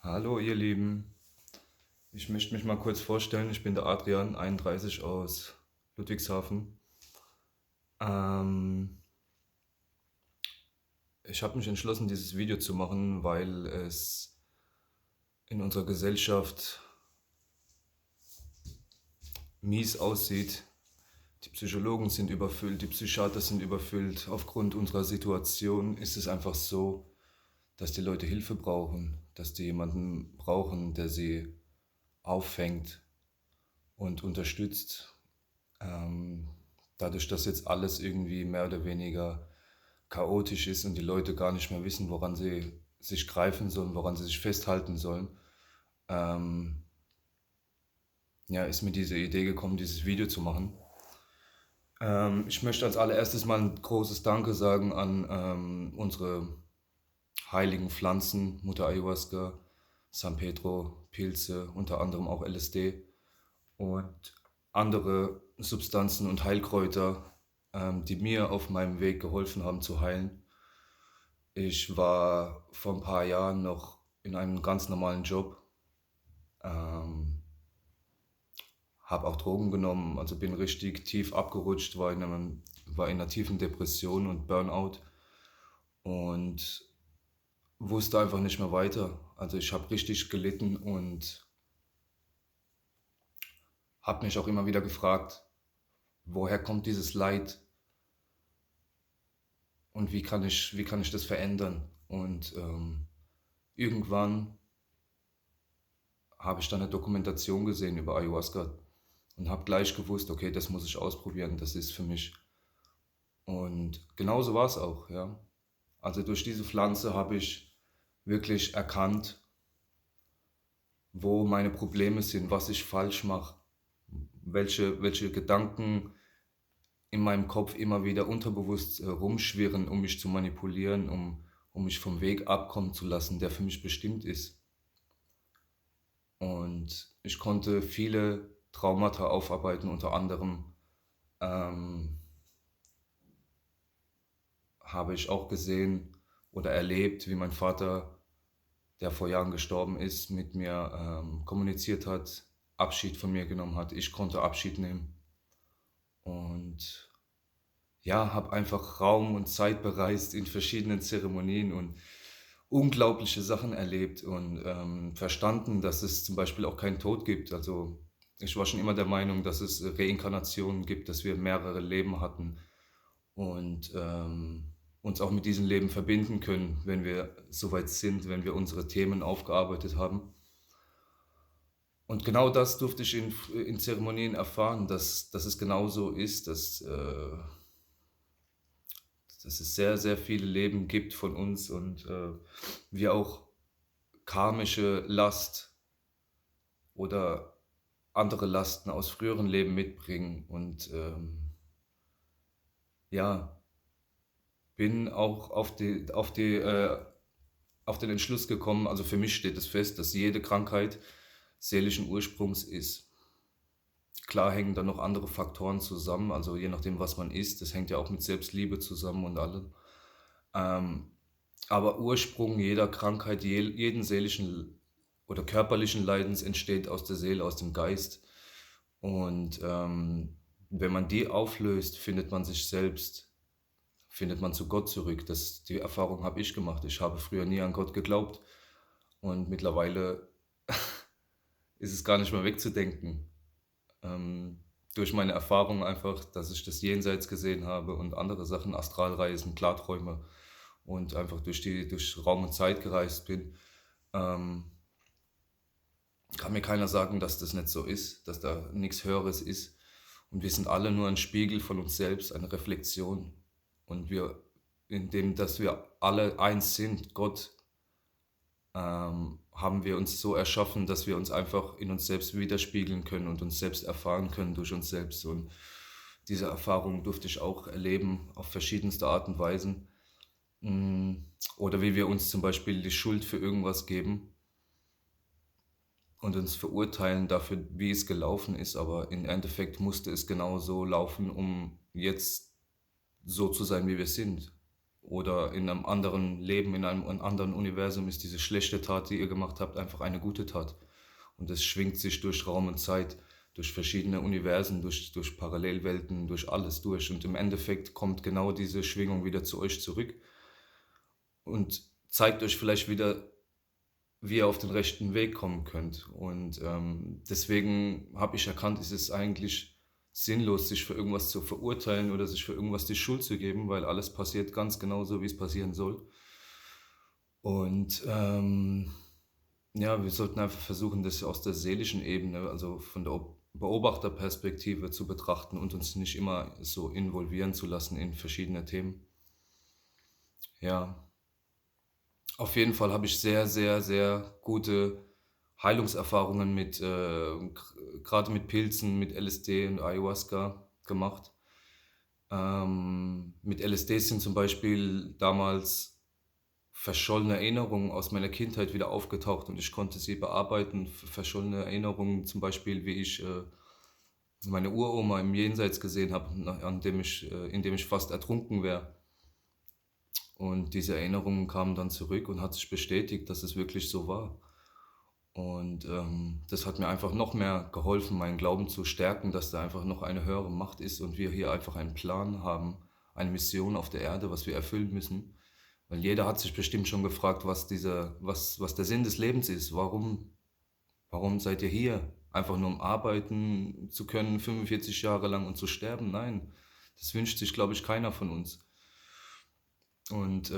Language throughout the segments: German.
Hallo ihr Lieben, ich möchte mich mal kurz vorstellen. Ich bin der Adrian, 31 aus Ludwigshafen. Ähm, Ich habe mich entschlossen, dieses Video zu machen, weil es in unserer Gesellschaft mies aussieht. Die Psychologen sind überfüllt, die Psychiater sind überfüllt. Aufgrund unserer Situation ist es einfach so, dass die Leute Hilfe brauchen, dass die jemanden brauchen, der sie auffängt und unterstützt. Ähm, Dadurch, dass jetzt alles irgendwie mehr oder weniger chaotisch ist und die Leute gar nicht mehr wissen, woran sie sich greifen sollen, woran sie sich festhalten sollen, ähm, ja, ist mir diese Idee gekommen, dieses Video zu machen. Ich möchte als allererstes mal ein großes Danke sagen an unsere heiligen Pflanzen, Mutter Ayahuasca, San Pedro, Pilze, unter anderem auch LSD und andere Substanzen und Heilkräuter, die mir auf meinem Weg geholfen haben zu heilen. Ich war vor ein paar Jahren noch in einem ganz normalen Job, ähm, habe auch Drogen genommen, also bin richtig tief abgerutscht, war in einer tiefen Depression und Burnout und wusste einfach nicht mehr weiter. Also ich habe richtig gelitten und habe mich auch immer wieder gefragt, woher kommt dieses Leid und wie kann ich das verändern? Und irgendwann habe ich dann eine Dokumentation gesehen über Ayahuasca und habe gleich gewusst, okay, das muss ich ausprobieren, das ist für mich. Und genauso war es auch, ja. Also durch diese Pflanze habe ich wirklich erkannt, wo meine Probleme sind, was ich falsch mache, welche Gedanken in meinem Kopf immer wieder unterbewusst rumschwirren, um mich zu manipulieren, um mich vom Weg abkommen zu lassen, der für mich bestimmt ist. Und ich konnte viele Traumata aufarbeiten, unter anderem ähm, habe ich auch gesehen oder erlebt, wie mein Vater, der vor Jahren gestorben ist, mit mir kommuniziert hat, Abschied von mir genommen hat. Ich konnte Abschied nehmen und ja, habe einfach Raum und Zeit bereist in verschiedenen Zeremonien und unglaubliche Sachen erlebt und verstanden, dass es zum Beispiel auch keinen Tod gibt. Also ich war schon immer der Meinung, dass es Reinkarnationen gibt, dass wir mehrere Leben hatten und uns auch mit diesem Leben verbinden können, wenn wir soweit sind, wenn wir unsere Themen aufgearbeitet haben. Und genau das durfte ich in Zeremonien erfahren, dass es genau so ist, dass es sehr, sehr viele Leben gibt von uns und wir auch karmische Last oder andere Lasten aus früheren Leben mitbringen. Und ja, bin auch auf den Entschluss gekommen, also für mich steht es fest, dass jede Krankheit seelischen Ursprungs ist. Klar hängen da noch andere Faktoren zusammen, also je nachdem, was man isst, das hängt ja auch mit Selbstliebe zusammen und allem. Ähm, aber Ursprung jeder Krankheit, jeden seelischen oder körperlichen Leidens entsteht aus der Seele, aus dem Geist. Und wenn man die auflöst, findet man sich selbst, findet man zu Gott zurück. Die Erfahrung habe ich gemacht. Ich habe früher nie an Gott geglaubt und mittlerweile ist es gar nicht mehr wegzudenken. Ähm, Durch meine Erfahrung einfach, dass ich das Jenseits gesehen habe und andere Sachen, Astralreisen, Klarträume und einfach durch Raum und Zeit gereist bin, ähm, kann mir keiner sagen, dass das nicht so ist, dass da nichts Höheres ist. Und wir sind alle nur ein Spiegel von uns selbst, eine Reflexion. Und indem, dass wir alle eins sind, Gott, haben wir uns so erschaffen, dass wir uns einfach in uns selbst widerspiegeln können und uns selbst erfahren können durch uns selbst. Und diese Erfahrung durfte ich auch erleben auf verschiedenste Art und Weisen. Mm, Oder wie wir uns zum Beispiel die Schuld für irgendwas geben und uns verurteilen dafür, wie es gelaufen ist. Aber im Endeffekt musste es genau so laufen, um jetzt so zu sein, wie wir sind. oder in einem anderen Leben, in einem anderen Universum ist diese schlechte Tat, die ihr gemacht habt, einfach eine gute Tat. Und es schwingt sich durch Raum und Zeit, durch verschiedene Universen, durch Parallelwelten, durch alles durch. Und im Endeffekt kommt genau diese Schwingung wieder zu euch zurück und zeigt euch vielleicht wieder, wie ihr auf den rechten Weg kommen könnt. Und deswegen habe ich erkannt, es ist eigentlich sinnlos, sich für irgendwas zu verurteilen oder sich für irgendwas die Schuld zu geben, weil alles passiert ganz genau so, wie es passieren soll. Und ja, wir sollten einfach versuchen, das aus der seelischen Ebene, also von der Beobachterperspektive zu betrachten und uns nicht immer so involvieren zu lassen in verschiedene Themen. Ja, auf jeden Fall habe ich sehr, sehr, sehr gute Heilungserfahrungen mit, gerade mit Pilzen, mit LSD und Ayahuasca gemacht. Mit LSD sind zum Beispiel damals verschollene Erinnerungen aus meiner Kindheit wieder aufgetaucht und ich konnte sie bearbeiten. Verschollene Erinnerungen, zum Beispiel, wie ich meine Uroma im Jenseits gesehen habe, indem ich fast ertrunken wäre. Und diese Erinnerungen kamen dann zurück und hat sich bestätigt, dass es wirklich so war. Und das hat mir einfach noch mehr geholfen, meinen Glauben zu stärken, dass da einfach noch eine höhere Macht ist und wir hier einfach einen Plan haben, eine Mission auf der Erde, was wir erfüllen müssen. Weil jeder hat sich bestimmt schon gefragt, was der Sinn des Lebens ist. Warum seid ihr hier? Einfach nur um arbeiten zu können, 45 Jahre lang und zu sterben? Nein, das wünscht sich, glaube ich, keiner von uns. Und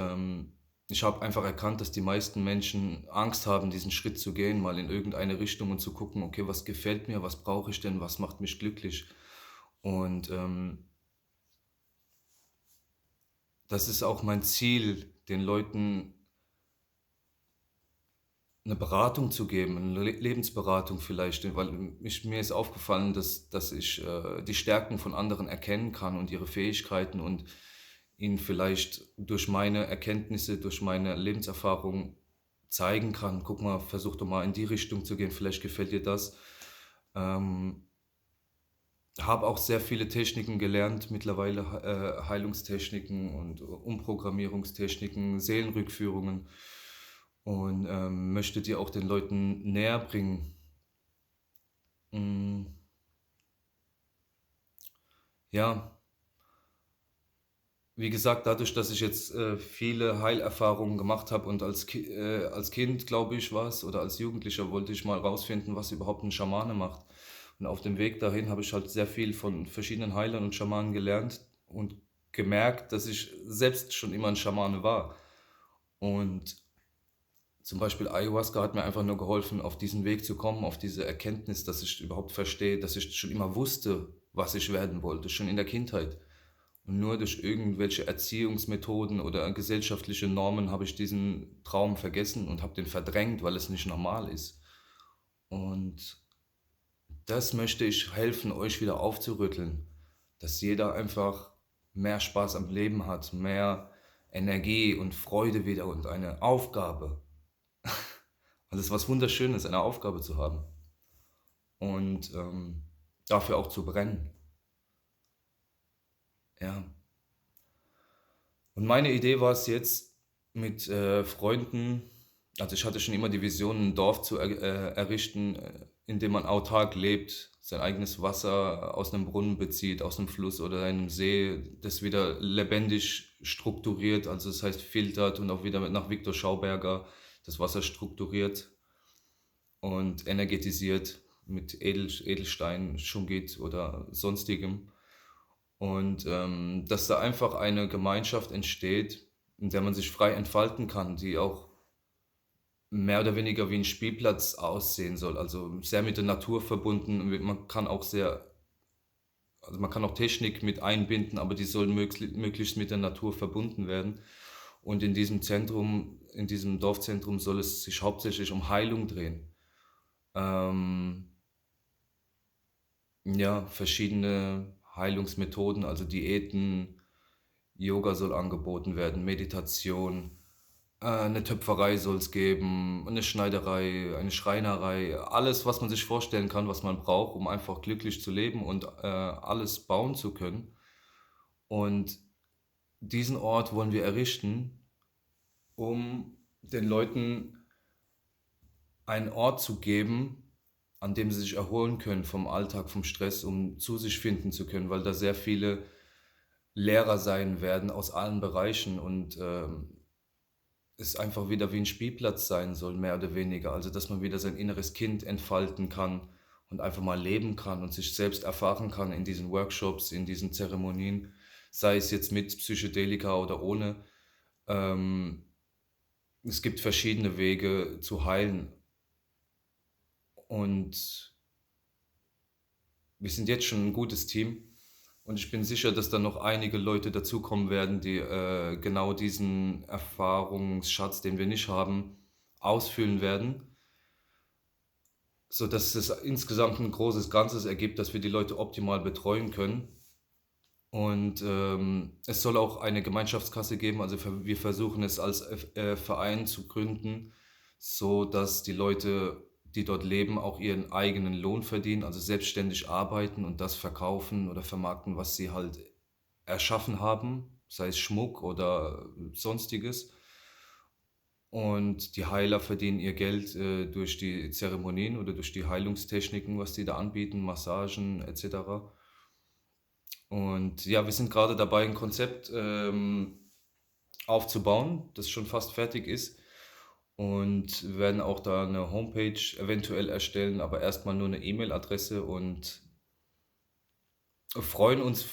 ich habe einfach erkannt, dass die meisten Menschen Angst haben, diesen Schritt zu gehen, mal in irgendeine Richtung und zu gucken, okay, was gefällt mir, was brauche ich denn, was macht mich glücklich. Und das ist auch mein Ziel, den Leuten eine Beratung zu geben, eine Lebensberatung vielleicht, weil mir ist aufgefallen, dass ich die Stärken von anderen erkennen kann und ihre Fähigkeiten und ihnen vielleicht durch meine Erkenntnisse, durch meine Lebenserfahrung zeigen kann. Guck mal, versuch doch mal in die Richtung zu gehen, vielleicht gefällt dir das. Ähm, habe auch sehr viele Techniken gelernt, mittlerweile Heilungstechniken und Umprogrammierungstechniken, Seelenrückführungen und möchte die auch den Leuten näher bringen. Mm, ja, wie gesagt, dadurch, dass ich jetzt viele Heilerfahrungen gemacht habe und als Kind, glaube ich, oder als Jugendlicher wollte ich mal rausfinden, was überhaupt ein Schamane macht. Und auf dem Weg dahin habe ich halt sehr viel von verschiedenen Heilern und Schamanen gelernt und gemerkt, dass ich selbst schon immer ein Schamane war. Und zum Beispiel Ayahuasca hat mir einfach nur geholfen, auf diesen Weg zu kommen, auf diese Erkenntnis, dass ich überhaupt verstehe, dass ich schon immer wusste, was ich werden wollte, schon in der Kindheit. Und nur durch irgendwelche Erziehungsmethoden oder gesellschaftliche Normen habe ich diesen Traum vergessen und habe den verdrängt, weil es nicht normal ist. Und das möchte ich helfen, euch wieder aufzurütteln, dass jeder einfach mehr Spaß am Leben hat, mehr Energie und Freude wieder und eine Aufgabe. Das ist was Wunderschönes, eine Aufgabe zu haben und dafür auch zu brennen. Ja. Und meine Idee war es jetzt mit Freunden, also ich hatte schon immer die Vision, ein Dorf zu errichten, in dem man autark lebt, sein eigenes Wasser aus einem Brunnen bezieht, aus einem Fluss oder einem See, das wieder lebendig strukturiert, also das heißt filtert und auch wieder nach Viktor Schauberger das Wasser strukturiert und energetisiert mit Edelstein, Schungit oder sonstigem. Und dass da einfach eine Gemeinschaft entsteht, in der man sich frei entfalten kann, die auch mehr oder weniger wie ein Spielplatz aussehen soll. Also sehr mit der Natur verbunden. Also man kann auch Technik mit einbinden, aber die soll möglichst mit der Natur verbunden werden. Und in diesem Dorfzentrum soll es sich hauptsächlich um Heilung drehen. Ähm, ja, verschiedene Heilungsmethoden, also Diäten, Yoga soll angeboten werden, Meditation, eine Töpferei soll es geben, eine Schneiderei, eine Schreinerei, alles, was man sich vorstellen kann, was man braucht, um einfach glücklich zu leben und alles bauen zu können. Und diesen Ort wollen wir errichten, um den Leuten einen Ort zu geben, an dem sie sich erholen können vom Alltag, vom Stress, um zu sich finden zu können, weil da sehr viele Lehrer sein werden aus allen Bereichen und es einfach wieder wie ein Spielplatz sein soll, mehr oder weniger. Also, dass man wieder sein inneres Kind entfalten kann und einfach mal leben kann und sich selbst erfahren kann in diesen Workshops, in diesen Zeremonien, sei es jetzt mit Psychedelika oder ohne. Ähm, Es gibt verschiedene Wege zu heilen und wir sind jetzt schon ein gutes Team und ich bin sicher, dass da noch einige Leute dazukommen werden, die genau diesen Erfahrungsschatz, den wir nicht haben, ausfüllen werden, sodass es insgesamt ein großes Ganzes ergibt, dass wir die Leute optimal betreuen können. Und es soll auch eine Gemeinschaftskasse geben. Also wir versuchen es als Verein zu gründen, so dass die Leute, die dort leben, auch ihren eigenen Lohn verdienen, also selbstständig arbeiten und das verkaufen oder vermarkten, was sie halt erschaffen haben, sei es Schmuck oder sonstiges. Und die Heiler verdienen ihr Geld durch die Zeremonien oder durch die Heilungstechniken, was die da anbieten, Massagen etc. Und ja, wir sind gerade dabei, ein Konzept aufzubauen, das schon fast fertig ist. Und wir werden auch da eine Homepage eventuell erstellen, aber erstmal nur eine E-Mail-Adresse und freuen uns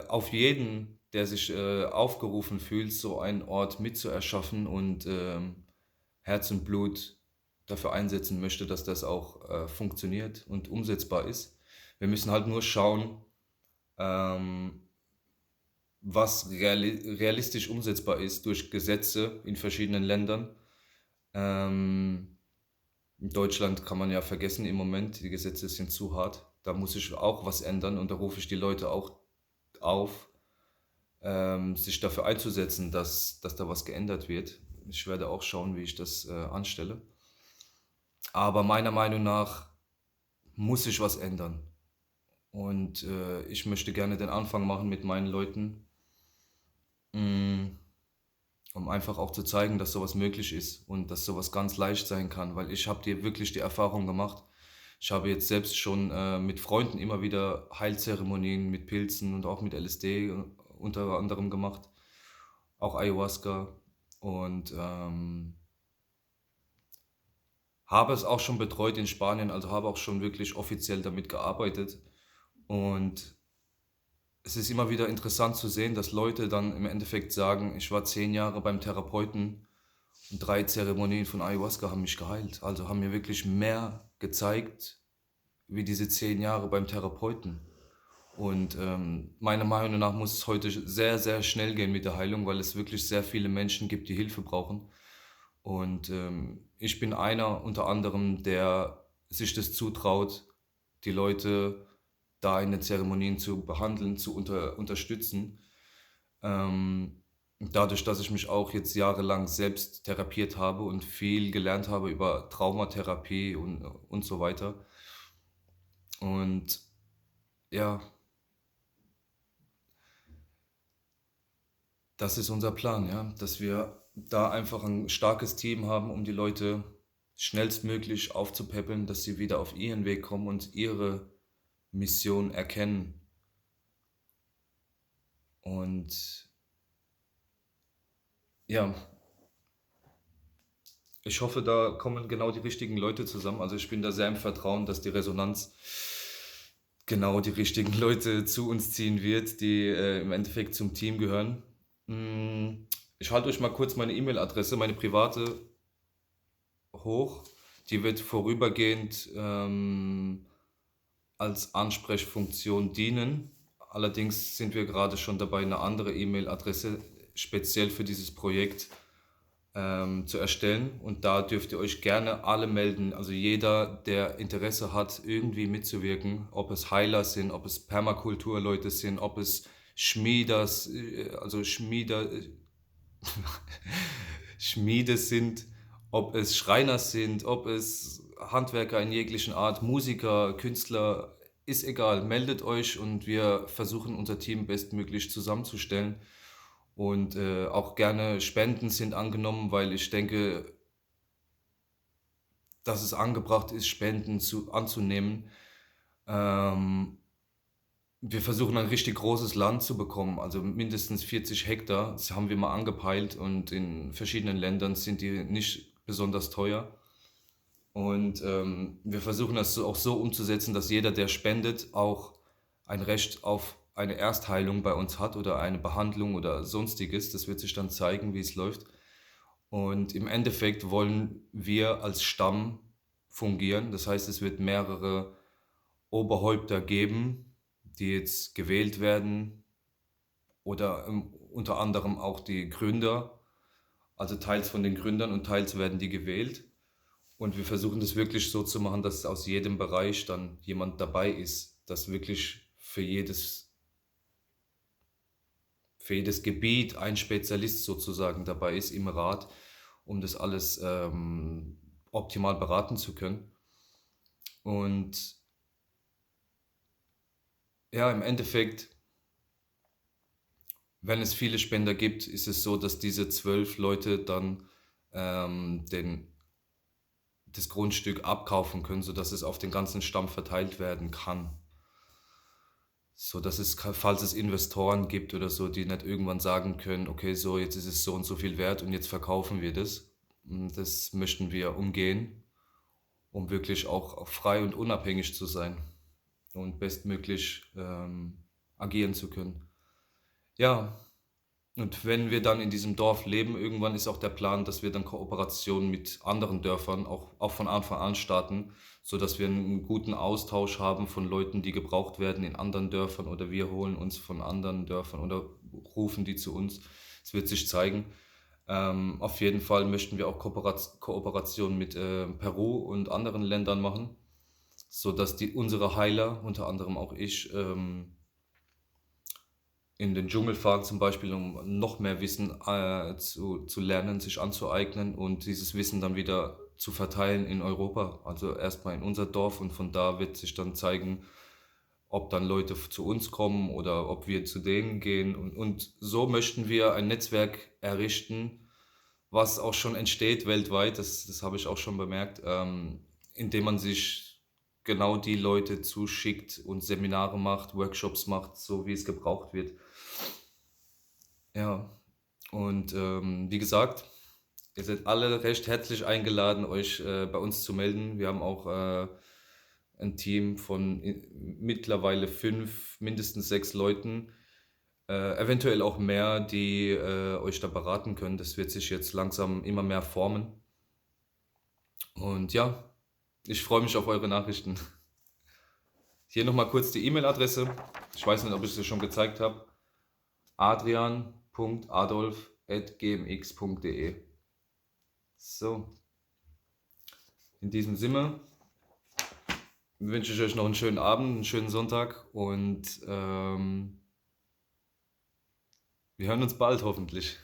auf jeden, der sich aufgerufen fühlt, so einen Ort mitzuerschaffen und Herz und Blut dafür einsetzen möchte, dass das auch funktioniert und umsetzbar ist. Wir müssen halt nur schauen, ähm, was realistisch umsetzbar ist durch Gesetze in verschiedenen Ländern. Ähm, in Deutschland kann man ja vergessen im Moment, die Gesetze sind zu hart. Da muss sich auch was ändern und da rufe ich die Leute auch auf, sich dafür einzusetzen, dass da was geändert wird. Ich werde auch schauen, wie ich das anstelle. Aber meiner Meinung nach muss sich was ändern. Und ich möchte gerne den Anfang machen mit meinen Leuten, mh, um einfach auch zu zeigen, dass sowas möglich ist und dass sowas ganz leicht sein kann, weil ich habe dir wirklich die Erfahrung gemacht. Ich habe jetzt selbst schon mit Freunden immer wieder Heilzeremonien mit Pilzen und auch mit LSD unter anderem gemacht, auch Ayahuasca und habe es auch schon betreut in Spanien, also habe auch schon wirklich offiziell damit gearbeitet und es ist immer wieder interessant zu sehen, dass Leute dann im Endeffekt sagen, ich war 10 Jahre beim Therapeuten und 3 Zeremonien von Ayahuasca haben mich geheilt. Also haben mir wirklich mehr gezeigt, wie diese 10 Jahre beim Therapeuten. Und meiner Meinung nach muss es heute sehr, sehr schnell gehen mit der Heilung, weil es wirklich sehr viele Menschen gibt, die Hilfe brauchen. Und ich bin einer unter anderem, der sich das zutraut, die Leute da in den Zeremonien zu behandeln, zu unterstützen. Dadurch, dass ich mich auch jetzt jahrelang selbst therapiert habe und viel gelernt habe über Traumatherapie und so weiter. Und ja, das ist unser Plan, ja, dass wir da einfach ein starkes Team haben, um die Leute schnellstmöglich aufzupäppeln, dass sie wieder auf ihren Weg kommen und ihre Mission erkennen. Und ja, ich hoffe, da kommen genau die richtigen Leute zusammen. Also ich bin da sehr im Vertrauen, dass die Resonanz genau die richtigen Leute zu uns ziehen wird, die im Endeffekt zum Team gehören. Mm, Ich halte euch mal kurz meine E-Mail-Adresse, meine private, hoch. Die wird vorübergehend als Ansprechfunktion dienen. Allerdings sind wir gerade schon dabei, eine andere E-Mail-Adresse speziell für dieses Projekt zu erstellen. Und da dürft ihr euch gerne alle melden. Also jeder, der Interesse hat, irgendwie mitzuwirken, ob es Heiler sind, ob es Permakulturleute sind, ob es Schmieders, also Schmieder, Schmiede sind, ob es Schreiner sind, ob es Handwerker in jeglichen Art, Musiker, Künstler, ist egal. Meldet euch und wir versuchen unser Team bestmöglich zusammenzustellen. Und auch gerne Spenden sind angenommen, weil ich denke, dass es angebracht ist, anzunehmen. Ähm, Wir versuchen ein richtig großes Land zu bekommen, also mindestens 40 Hektar. Das haben wir mal angepeilt und in verschiedenen Ländern sind die nicht besonders teuer. Und wir versuchen das auch so umzusetzen, dass jeder, der spendet, auch ein Recht auf eine Erstheilung bei uns hat oder eine Behandlung oder sonstiges. Das wird sich dann zeigen, wie es läuft. Und im Endeffekt wollen wir als Stamm fungieren. Das heißt, es wird mehrere Oberhäupter geben, die jetzt gewählt werden oder unter anderem auch die Gründer, also teils von den Gründern und teils werden die gewählt. Und wir versuchen das wirklich so zu machen, dass aus jedem Bereich dann jemand dabei ist, dass wirklich für jedes Gebiet ein Spezialist sozusagen dabei ist im Rat, um das alles optimal beraten zu können. Und ja, im Endeffekt, wenn es viele Spender gibt, ist es so, dass diese 12 Leute dann den das Grundstück abkaufen können, sodass es auf den ganzen Stamm verteilt werden kann. So dass es, falls es Investoren gibt oder so, die nicht irgendwann sagen können, okay, so jetzt ist es so und so viel wert und jetzt verkaufen wir das. Das möchten wir umgehen, um wirklich auch frei und unabhängig zu sein und bestmöglich agieren zu können. Ja, und wenn wir dann in diesem Dorf leben, irgendwann ist auch der Plan, dass wir dann Kooperationen mit anderen Dörfern auch von Anfang an starten, sodass wir einen guten Austausch haben von Leuten, die gebraucht werden in anderen Dörfern oder wir holen uns von anderen Dörfern oder rufen die zu uns. Es wird sich zeigen. Auf jeden Fall möchten wir auch Kooperationen mit Peru und anderen Ländern machen, sodass unsere Heiler, unter anderem auch ich, in den Dschungel fahren zum Beispiel, um noch mehr Wissen zu lernen, sich anzueignen und dieses Wissen dann wieder zu verteilen in Europa. Also erstmal in unser Dorf und von da wird sich dann zeigen, ob dann Leute zu uns kommen oder ob wir zu denen gehen. Und so möchten wir ein Netzwerk errichten, was auch schon entsteht weltweit, das habe ich auch schon bemerkt, indem man sich genau die Leute zuschickt und Seminare macht, Workshops macht, so wie es gebraucht wird. Ja, und wie gesagt, ihr seid alle recht herzlich eingeladen, euch bei uns zu melden. Wir haben auch ein Team von mittlerweile 5, mindestens 6 Leuten, eventuell auch mehr, die euch da beraten können. Das wird sich jetzt langsam immer mehr formen. Und ja, ich freue mich auf eure Nachrichten. Hier nochmal kurz die E-Mail-Adresse. Ich weiß nicht, ob ich es dir schon gezeigt habe. adrian.adolf@gmx.de. So, in diesem Sinne wünsche ich euch noch einen schönen Abend, einen schönen Sonntag und wir hören uns bald hoffentlich.